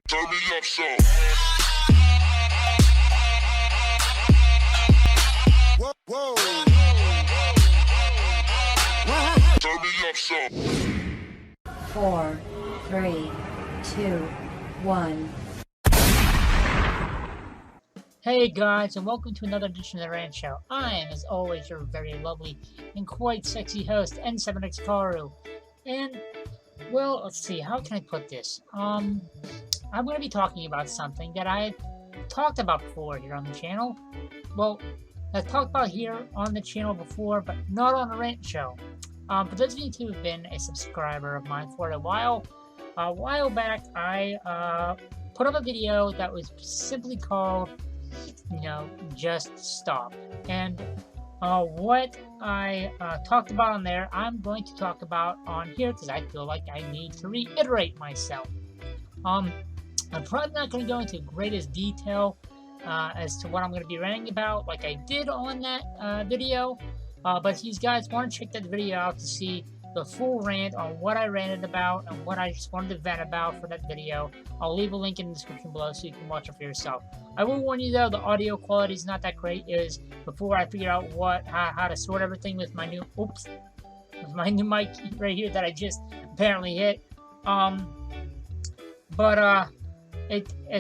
Turn me up some. Whoa, whoa. Turn me up some. 4, 3, 2, 1. Hey guys, and welcome to another edition of the Rant Show. I am, as always, your very lovely and quite sexy host, N7X Karu. And, well, let's see, how can I put this? I'm going to be talking about something that I talked about before here on the channel. Well, I've talked about here on the channel before, but not on the Rant Show. For those of you who have been a subscriber of mine for a while back, I put up a video that was simply called, just stop. And what I talked about on there, I'm going to talk about on here because I feel like I need to reiterate myself. I'm probably not going to go into greatest detail as to what I'm going to be ranting about like I did on that video. But if you guys want to check that video out to see the full rant on what I ranted about and what I just wanted to vent about for that video, I'll leave a link in the description below so you can watch it for yourself. I will warn you though, the audio quality is not that great. Is before I figure out how to sort everything with my new new mic right here that I just apparently hit.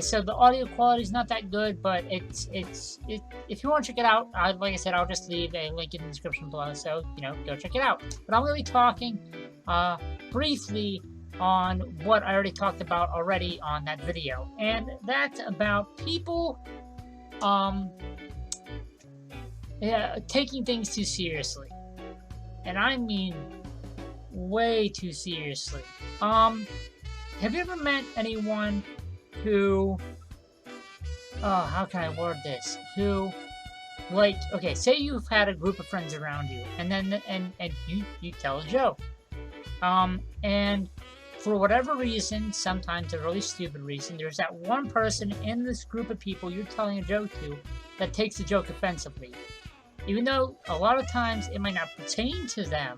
So the audio quality is not that good, but if you want to check it out, like I said, I'll just leave a link in the description below, so go check it out. But I'm going to be talking briefly on what I already talked about already on that video, and that's about people taking things too seriously, and I mean way too seriously. Have you ever met anyone who, how can I word this? Who, like, okay, say you've had a group of friends around you, and then you tell a joke, and for whatever reason, sometimes a really stupid reason, there's that one person in this group of people you're telling a joke to that takes the joke offensively, even though a lot of times it might not pertain to them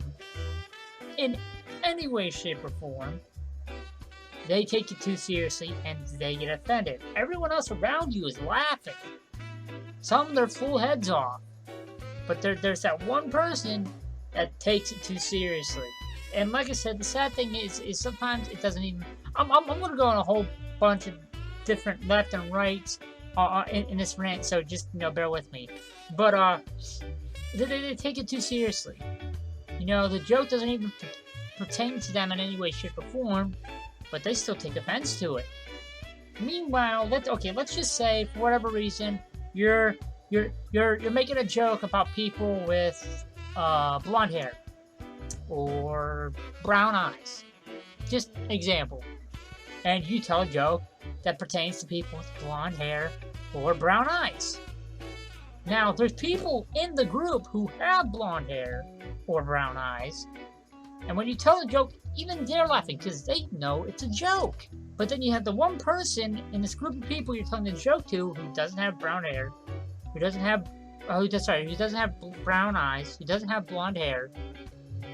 in any way, shape, or form. They take it too seriously and they get offended. Everyone else around you is laughing. Some of their full heads off. But there's that one person that takes it too seriously. And like I said, the sad thing is sometimes it doesn't even... I'm going to go on a whole bunch of different left and rights in this rant, so just, bear with me. But they take it too seriously. The joke doesn't even pertain to them in any way, shape, or form, but they still take offense to it. Meanwhile, let's just say for whatever reason you're making a joke about people with blonde hair or brown eyes. Just example. And you tell a joke that pertains to people with blonde hair or brown eyes. Now, there's people in the group who have blonde hair or brown eyes, and when you tell a joke, even they're laughing because they know it's a joke. But then you have the one person in this group of people you're telling the joke to who doesn't have brown hair, who doesn't have brown eyes, who doesn't have blonde hair,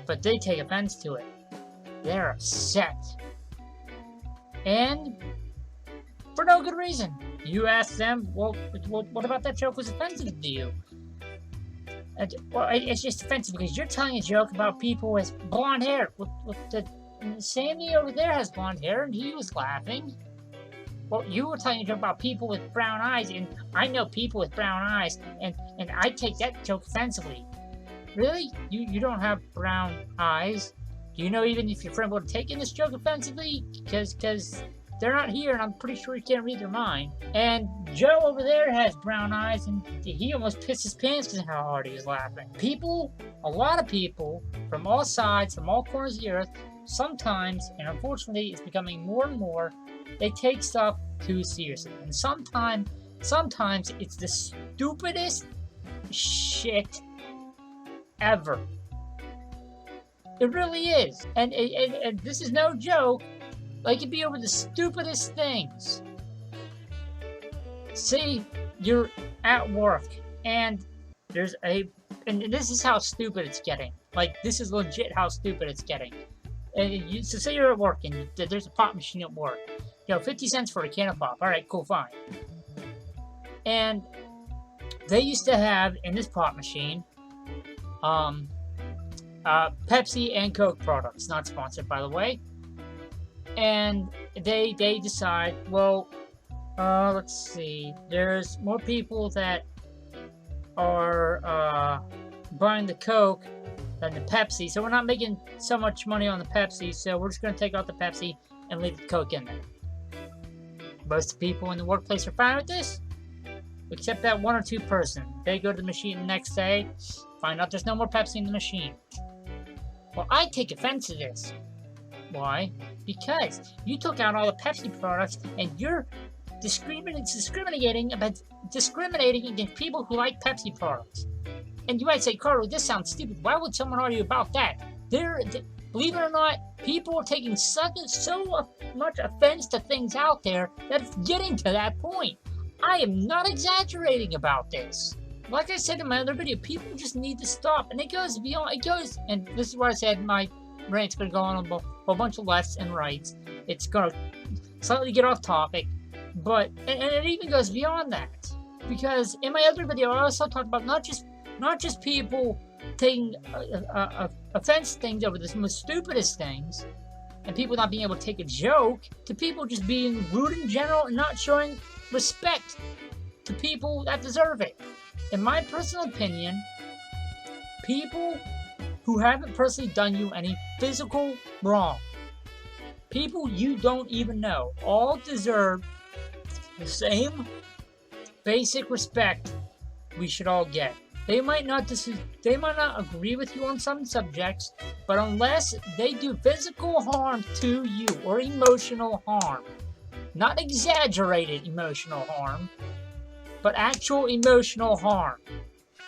but they take offense to it. They're upset. And for no good reason. You ask them, well, what about that joke was offensive to you? Well, it's just offensive because you're telling a joke about people with blonde hair. Sandy over there has blonde hair, and he was laughing. Well, you were telling a joke about people with brown eyes, and I know people with brown eyes, and I take that joke offensively. Really? You don't have brown eyes? Do you know even if your friend would have taken this joke offensively? Because they're not here, and I'm pretty sure you can't read their mind. And Joe over there has brown eyes, and he almost pissed his pants because of how hard he was laughing. People, a lot of people, from all sides, from all corners of the earth, sometimes, and unfortunately it's becoming more and more, they take stuff too seriously. And sometimes it's the stupidest shit ever. It really is. And this is no joke. Like, it'd be over the stupidest things. See, you're at work, and and this is how stupid it's getting. Like, this is legit how stupid it's getting. So say you're at work and there's a pop machine at work. 50 cents for a can of pop. All right, cool, fine. And they used to have in this pop machine, Pepsi and Coke products. Not sponsored, by the way. And they decide, well, let's see. There's more people that are buying the Coke than the Pepsi, so we're not making so much money on the Pepsi, so we're just going to take out the Pepsi and leave the Coke in there. Most of the people in the workplace are fine with this, except that one or two person. They go to the machine the next day, find out there's no more Pepsi in the machine. Well, I take offense to this. Why? Because you took out all the Pepsi products and you're discriminating against people who like Pepsi products. And you might say, Carlo, this sounds stupid. Why would someone argue about that? Believe it or not, people are taking so much offense to things out there that it's getting to that point. I am not exaggerating about this. Like I said in my other video, people just need to stop. And it goes beyond, and this is where I said my rant's going to go on a whole bunch of lefts and rights. It's going to slightly get off topic, but, and it even goes beyond that. Because in my other video, I also talked about not just people taking offense to things over the most stupidest things, and people not being able to take a joke, to people just being rude in general and not showing respect to people that deserve it. In my personal opinion, people who haven't personally done you any physical wrong, people you don't even know, all deserve the same basic respect we should all get. They might not agree with you on some subjects, but unless they do physical harm to you or emotional harm, not exaggerated emotional harm, but actual emotional harm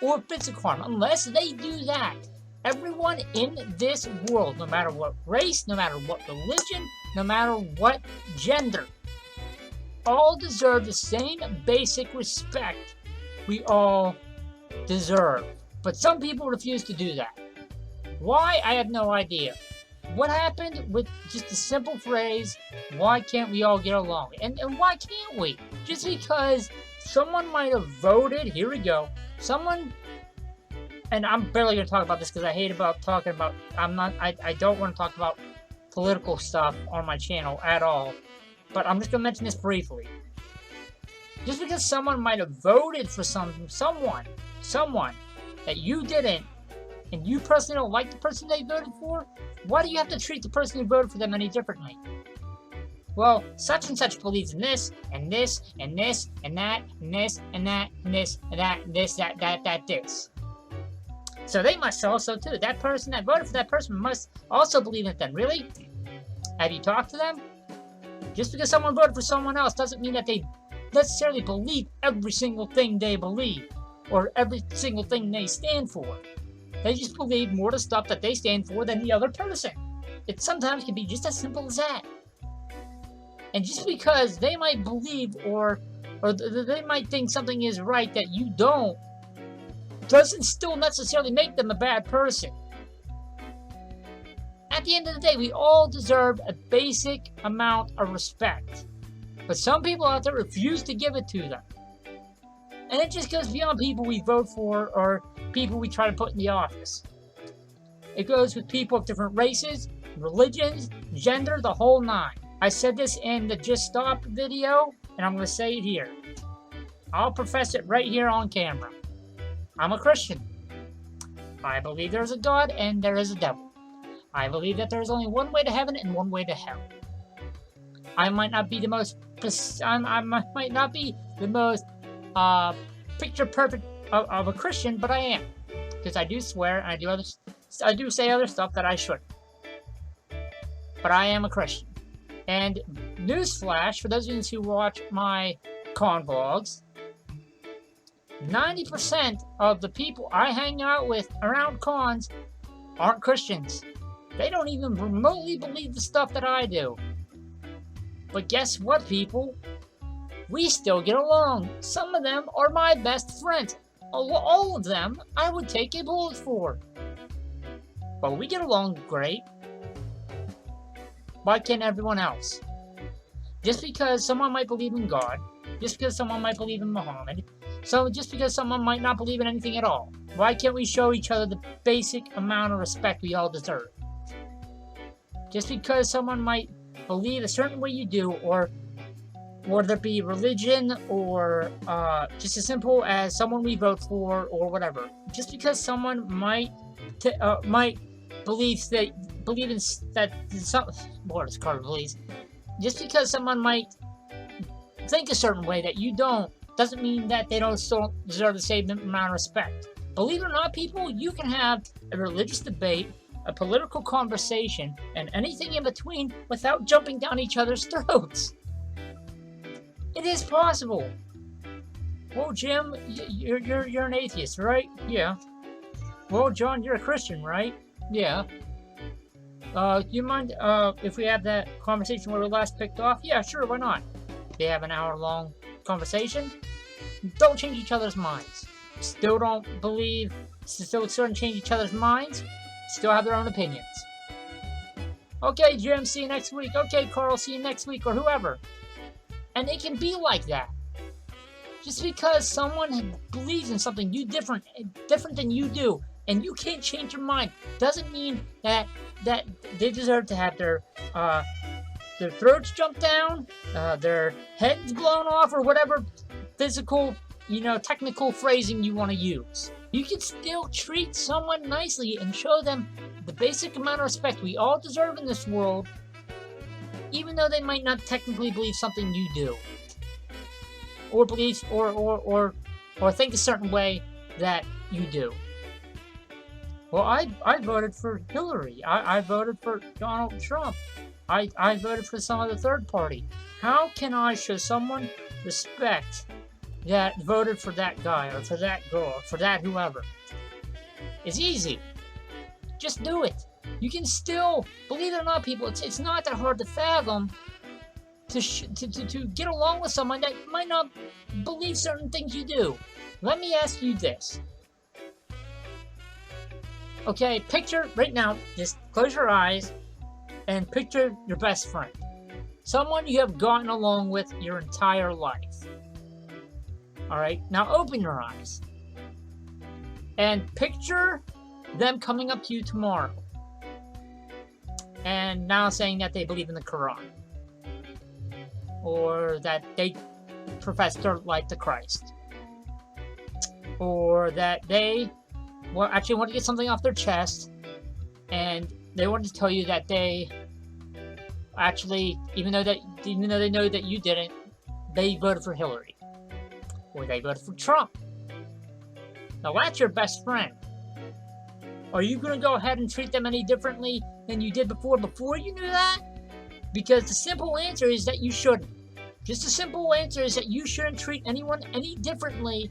or physical harm, unless they do that, everyone in this world, no matter what race, no matter what religion, no matter what gender, all deserve the same basic respect we all deserve. But some people refuse to do that. Why? I have no idea. What happened with just a simple phrase, why can't we all get along? And why can't we? Just because someone might have voted, here we go, someone, and I'm barely going to talk about this because I hate about talking about, I don't want to talk about political stuff on my channel at all, but I'm just going to mention this briefly. Just because someone might have voted for someone that you didn't, and you personally don't like the person they voted for, why do you have to treat the person who voted for them any differently? Well, such and such believes in this, and this, and this, and that, and this, and that, and this, and that, and this, that, this. So they must also too. That person that voted for that person must also believe in it then. Really? Have you talked to them? Just because someone voted for someone else doesn't mean that they necessarily believe every single thing they believe, or every single thing they stand for. They just believe more the stuff that they stand for than the other person. It sometimes can be just as simple as that. And just because they might believe or they might think something is right that you don't, doesn't still necessarily make them a bad person. At the end of the day, we all deserve a basic amount of respect. But some people out there refuse to give it to them. And it just goes beyond people we vote for or people we try to put in the office. It goes with people of different races, religions, gender, the whole nine. I said this in the Just Stop video, and I'm going to say it here. I'll profess it right here on camera. I'm a Christian. I believe there's a God and there is a devil. I believe that there's only one way to heaven and one way to hell. I might not be the most picture perfect of a Christian, but I am, because I do swear and I do say other stuff that I shouldn't. But I am a Christian. And newsflash for those of you who watch my con vlogs, 90% of the people I hang out with around cons aren't Christians. They don't even remotely believe the stuff that I do. But guess what, people? We still get along. Some of them are my best friends. All of them I would take a bullet for. But we get along great. why can't everyone else? Just because someone might believe in God, just because someone might believe in Muhammad, so just because someone might not believe in anything at all, why can't we show each other the basic amount of respect we all deserve? Just because someone might believe a certain way you do, or whether it be religion, or just as simple as someone we vote for, or whatever. Just because someone might believe in that some what is called beliefs. Just because someone might think a certain way that you don't, doesn't mean that they don't still deserve the same amount of respect. Believe it or not, people, you can have a religious debate, a political conversation, and anything in between without jumping down each other's throats. It is possible. Well, Jim, you're an atheist, right? Yeah. Well, John, you're a Christian, right? Yeah. Do you mind if we have that conversation where we last picked off? Yeah, sure, why not? They have an hour-long conversation. Don't change each other's minds. Still don't believe, still certain change each other's minds. Still have their own opinions. Okay, Jim, see you next week. Okay, Carl, see you next week, or whoever. And it can be like that. Just because someone believes in something different than you do, and you can't change your mind, doesn't mean that they deserve to have their throats jumped down, their heads blown off, or whatever physical, technical phrasing you want to use. You can still treat someone nicely and show them the basic amount of respect we all deserve in this world, even though they might not technically believe something you do, or believe or think a certain way that you do. Well, I voted for Hillary. I voted for Donald Trump. I voted for some other third party. How can I show someone respect that voted for that guy, or for that girl, or for that whoever? It's easy. Just do it. You can still, believe it or not, people, it's not that hard to fathom to get along with someone that might not believe certain things you do. Let me ask you this. Okay, picture right now, just close your eyes and picture your best friend. Someone you have gotten along with your entire life. Alright, now open your eyes. And picture them coming up to you tomorrow. And now saying that they believe in the Quran. Or that they profess their life to Christ. Or that they actually want to get something off their chest, and they want to tell you that they actually, even though they know that you didn't, they voted for Hillary, or they voted for Trump. Now that's your best friend. Are you going to go ahead and treat them any differently than you did before you knew that? Because the simple answer is that you shouldn't. Just the simple answer is that you shouldn't treat anyone any differently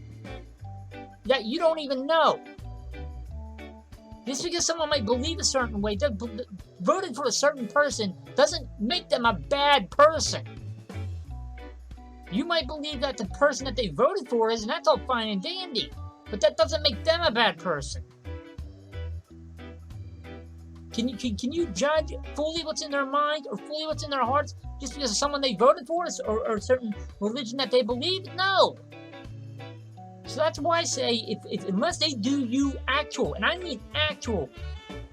that you don't even know. Just because someone might believe a certain way, voted for a certain person, doesn't make them a bad person. You might believe that the person that they voted for is, and that's all fine and dandy, but that doesn't make them a bad person. Can you judge fully what's in their mind, or fully what's in their hearts, just because of someone they voted for, or a certain religion that they believe? No. So that's why I say, unless they do you actual, and I mean actual,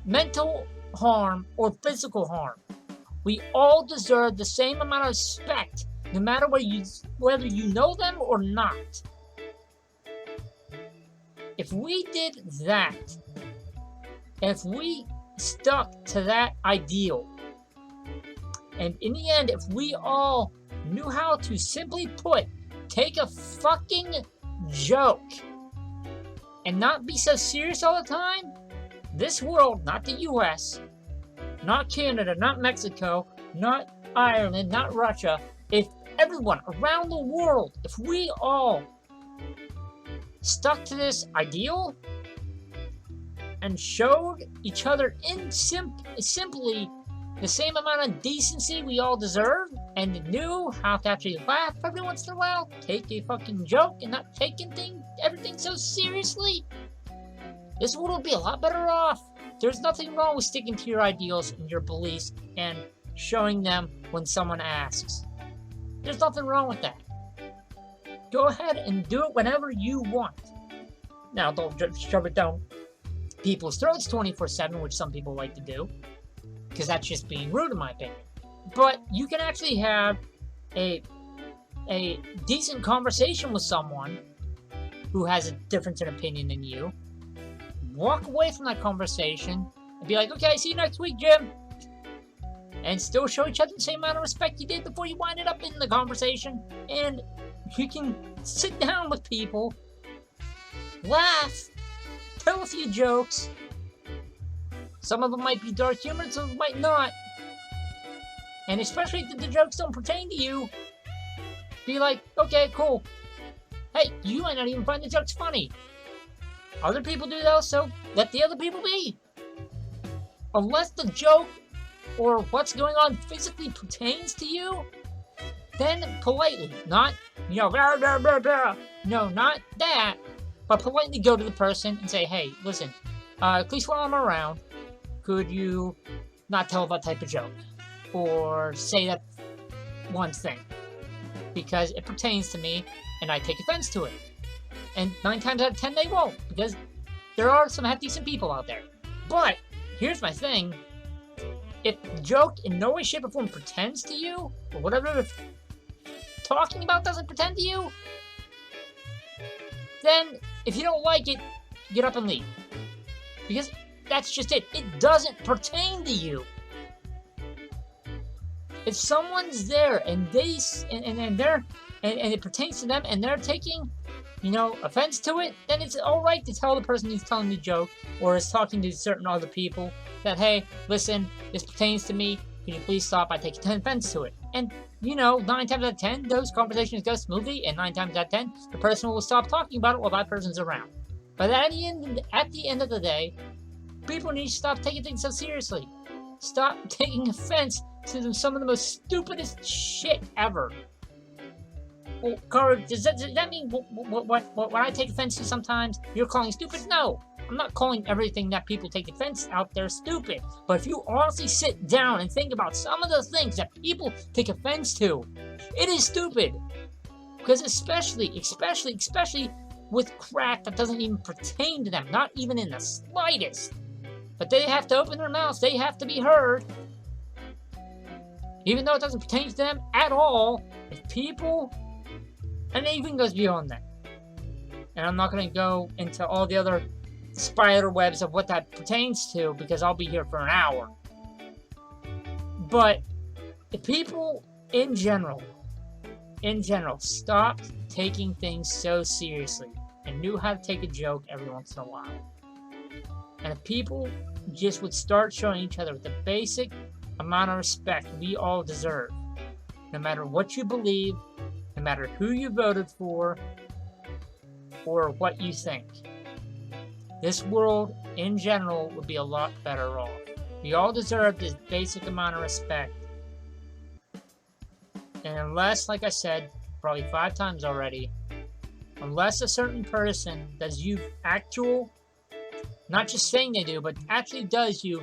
mental harm or physical harm, we all deserve the same amount of respect, no matter whether you know them or not. If we did that, if we stuck to that ideal, and in the end, if we all knew how to, simply put, take a fucking joke and not be so serious all the time, this world, not the US, not Canada, not Mexico, not Ireland, not Russia, if everyone around the world, if we all stuck to this ideal and showed each other simply the same amount of decency we all deserve, and knew how to actually laugh every once in a while, take a fucking joke, and not taking everything so seriously, this world would be a lot better off. There's nothing wrong with sticking to your ideals and your beliefs and showing them when someone asks. There's nothing wrong with that. Go ahead and do it whenever you want. Now, don't just shove it down people's throats 24/7, which some people like to do, because that's just being rude in my opinion. But you can actually have a decent conversation with someone who has a difference in opinion than you. Walk away from that conversation and be like, okay, see you next week, Jim. And still show each other the same amount of respect you did before you winded up in the conversation. And you can sit down with people, laugh, tell a few jokes. Some of them might be dark humor, some of them might not. And especially if the jokes don't pertain to you, be like, okay, cool. Hey, you might not even find the jokes funny. Other people do those, so let the other people be. Unless the joke or what's going on physically pertains to you, then politely, not, blah, blah, blah, blah. No, not that, but politely go to the person and say, hey, listen, at least while I'm around, could you not tell that type of joke? Or say that one thing, because it pertains to me and I take offense to it. And 9 times out of 10 they won't, because there are some half-decent people out there. But here's my thing: if the joke in no way, shape, or form pretends to you, or whatever they're talking about doesn't pretend to you, then if you don't like it, get up and leave. Because that's just it. It doesn't pertain to you. If someone's there and they and it pertains to them and they're taking, offense to it, then it's all right to tell the person who's telling the joke or is talking to certain other people that, hey, listen, this pertains to me. Can you please stop? I take offense to it. And 9 times out of 10, those conversations go smoothly, and 9 times out of 10, the person will stop talking about it while that person's around. But at the end of the day, people need to stop taking things so seriously. Stop taking offense to some of the most stupidest shit ever. Well, Carl, does that mean what I take offense to sometimes, you're calling stupid? No, I'm not calling everything that people take offense out there stupid. But if you honestly sit down and think about some of the things that people take offense to, it is stupid. Because especially with crap that doesn't even pertain to them, not even in the slightest. But they have to open their mouths, they have to be heard. Even though it doesn't pertain to them at all, if people, and it even goes beyond that. And I'm not going to go into all the other spider webs of what that pertains to, because I'll be here for an hour. But if people in general, stopped taking things so seriously and knew how to take a joke every once in a while, and if people just would start showing each other the basic amount of respect we all deserve, no matter what you believe, no matter who you voted for, or what you think, this world in general would be a lot better off. We all deserve this basic amount of respect. And unless, like I said, probably 5 times already, unless a certain person does you actual, not just saying they do, but actually does you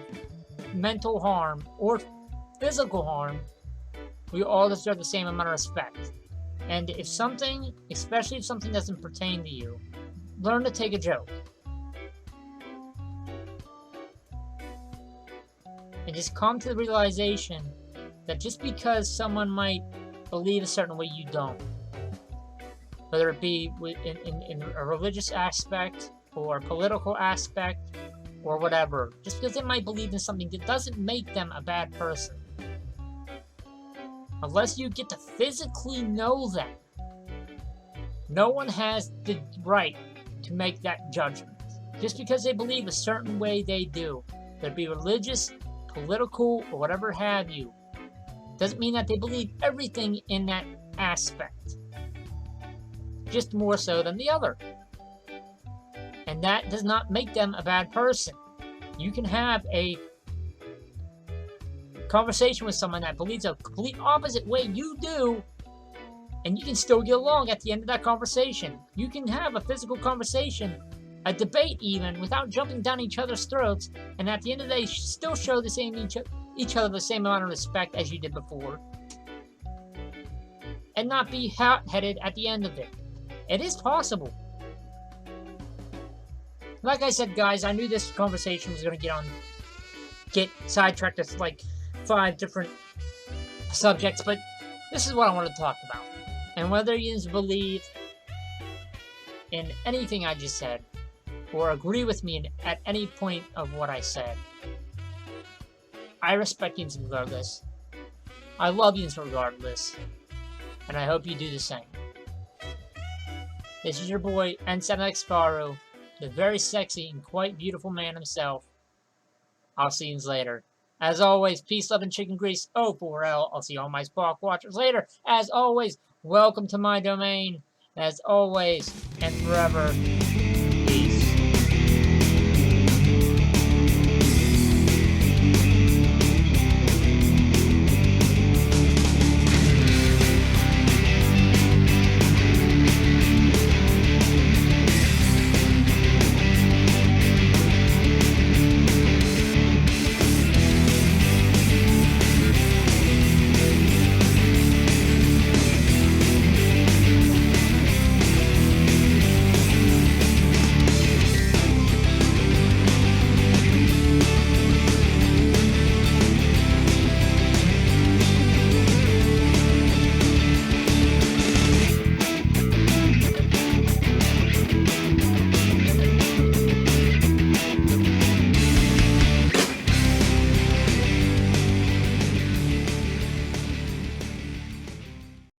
mental harm or physical harm, we all deserve the same amount of respect. And if something, especially if something doesn't pertain to you, learn to take a joke. And just come to the realization that just because someone might believe a certain way, you don't. Whether it be in a religious aspect or a political aspect or whatever. Just because they might believe in something, that doesn't make them a bad person. Unless you get to physically know them. No one has the right to make that judgment. Just because they believe a certain way they do, whether it be religious, political, or whatever have you, doesn't mean that they believe everything in that aspect. Just more so than the other. And that does not make them a bad person. You can have a conversation with someone that believes a complete opposite way you do, and you can still get along at the end of that conversation. You can have a physical conversation, a debate even, without jumping down each other's throats, and at the end of the day still show the same each other the same amount of respect as you did before. And not be hot-headed at the end of it. It is possible. Like I said, guys, I knew this conversation was going to get sidetracked to like 5 different subjects, but this is what I want to talk about. And whether you believe in anything I just said, or agree with me at any point of what I said, I respect you regardless. I love you regardless. And I hope you do the same. This is your boy, N7X Faru, the very sexy and quite beautiful man himself. I'll see you later. As always, peace, love, and chicken grease. O4L. I'll see all my Spark Watchers later. As always, welcome to my domain. As always, and forever,